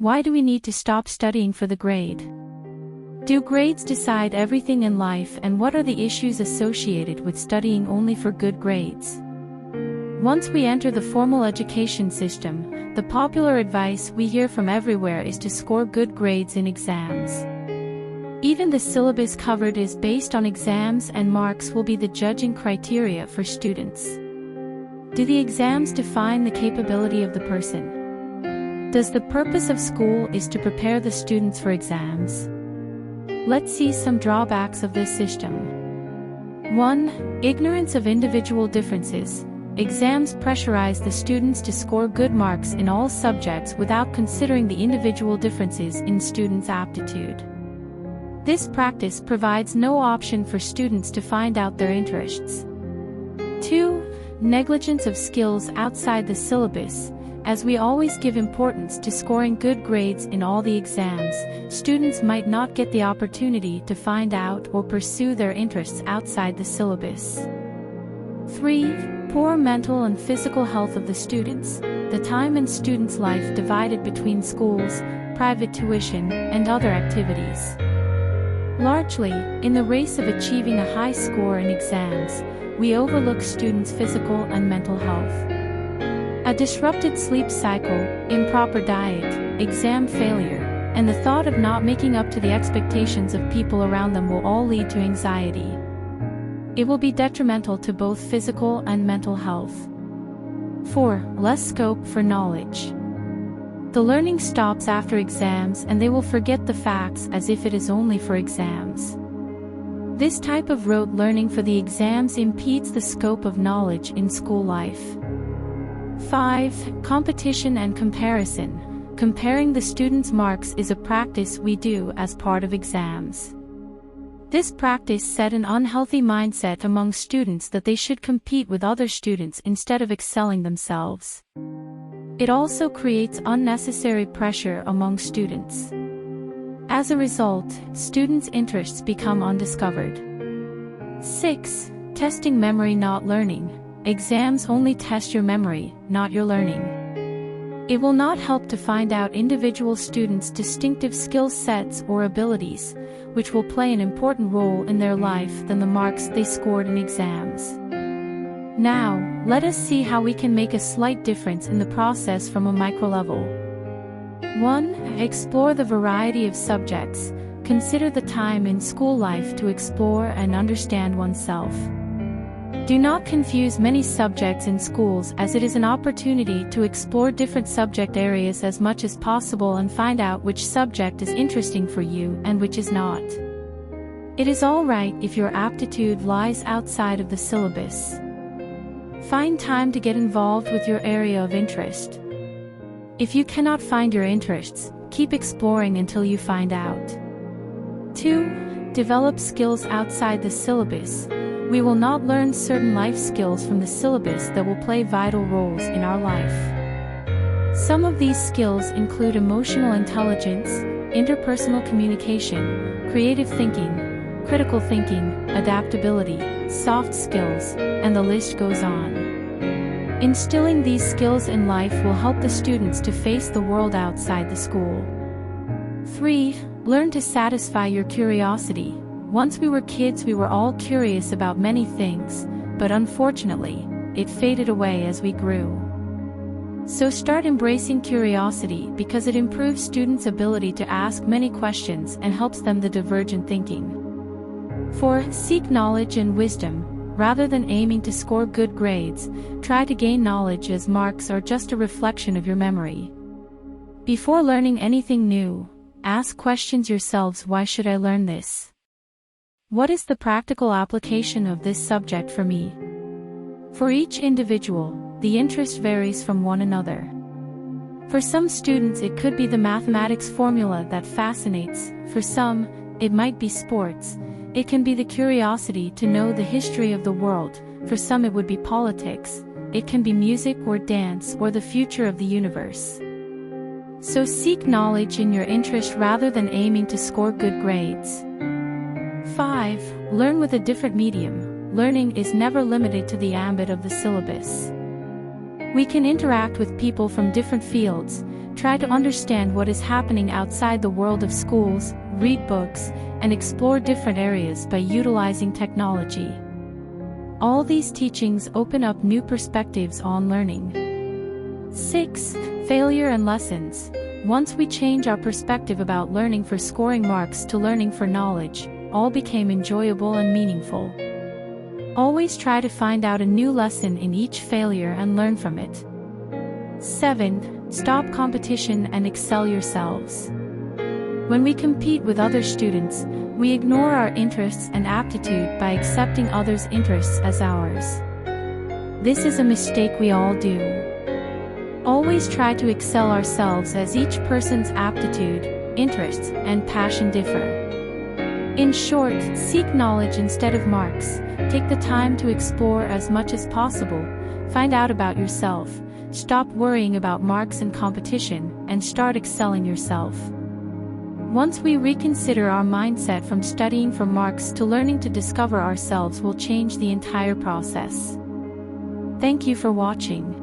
Why do we need to stop studying for the grade? Do grades decide everything in life, and what are the issues associated with studying only for good grades? Once we enter the formal education system, the popular advice we hear from everywhere is to score good grades in exams. Even the syllabus covered is based on exams, and marks will be the judging criteria for students. Do the exams define the capability of the person? Does the purpose of school is to prepare the students for exams? Let's see some drawbacks of this system. 1. Ignorance of individual differences. Exams pressurize the students to score good marks in all subjects without considering the individual differences in students' aptitude. This practice provides no option for students to find out their interests. 2. Negligence of skills outside the syllabus. As we always give importance to scoring good grades in all the exams, students might not get the opportunity to find out or pursue their interests outside the syllabus. 3. Poor mental and physical health of the students. The time in students' life divided between schools, private tuition, and other activities. Largely, in the race of achieving a high score in exams, we overlook students' physical and mental health. A disrupted sleep cycle, improper diet, exam failure, and the thought of not making up to the expectations of people around them will all lead to anxiety. It will be detrimental to both physical and mental health. 4. Less scope for knowledge. The learning stops after exams, and they will forget the facts as if it is only for exams. This type of rote learning for the exams impedes the scope of knowledge in school life. 5. Competition and comparison. Comparing the students' marks is a practice we do as part of exams. This practice set an unhealthy mindset among students that they should compete with other students instead of excelling themselves. It also creates unnecessary pressure among students. As a result, students' interests become undiscovered. 6. Testing memory, not learning. Exams only test your memory, not your learning. It will not help to find out individual students' distinctive skill sets or abilities, which will play an important role in their life than the marks they scored in exams. Now, let us see how we can make a slight difference in the process from a micro level. 1. Explore the variety of subjects. Consider the time in school life to explore and understand oneself. Do not confuse many subjects in schools, as it is an opportunity to explore different subject areas as much as possible and find out which subject is interesting for you and which is not. It is all right if your aptitude lies outside of the syllabus. Find time to get involved with your area of interest. If you cannot find your interests, keep exploring until you find out. 2. Develop skills outside the syllabus. We will not learn certain life skills from the syllabus that will play vital roles in our life. Some of these skills include emotional intelligence, interpersonal communication, creative thinking, critical thinking, adaptability, soft skills, and the list goes on. Instilling these skills in life will help the students to face the world outside the school. 3. Learn to satisfy your curiosity. Once we were kids, we were all curious about many things, but unfortunately, it faded away as we grew. So start embracing curiosity, because it improves students' ability to ask many questions and helps them the divergent thinking. 4. Seek knowledge and wisdom. Rather than aiming to score good grades, try to gain knowledge, as marks are just a reflection of your memory. Before learning anything new, ask questions yourselves: why should I learn this? What is the practical application of this subject for me? For each individual, the interest varies from one another. For some students, it could be the mathematics formula that fascinates. For some, it might be sports. It can be the curiosity to know the history of the world. For some, it would be politics. It can be music or dance or the future of the universe. So seek knowledge in your interest rather than aiming to score good grades. 5. Learn with a different medium. Learning is never limited to the ambit of the syllabus. We can interact with people from different fields, try to understand what is happening outside the world of schools, read books, and explore different areas by utilizing technology. All these teachings open up new perspectives on learning. 6. Failure and lessons. Once we change our perspective about learning for scoring marks to learning for knowledge, all became enjoyable and meaningful. Always try to find out a new lesson in each failure and learn from it. 7. Stop competition and excel yourselves. When we compete with other students, we ignore our interests and aptitude by accepting others' interests as ours. This is a mistake we all do. Always try to excel ourselves, as each person's aptitude, interests, and passion differ. In short, seek knowledge instead of marks, take the time to explore as much as possible, find out about yourself, stop worrying about marks and competition, and start excelling yourself. Once we reconsider our mindset from studying for marks to learning to discover ourselves will change the entire process. Thank you for watching.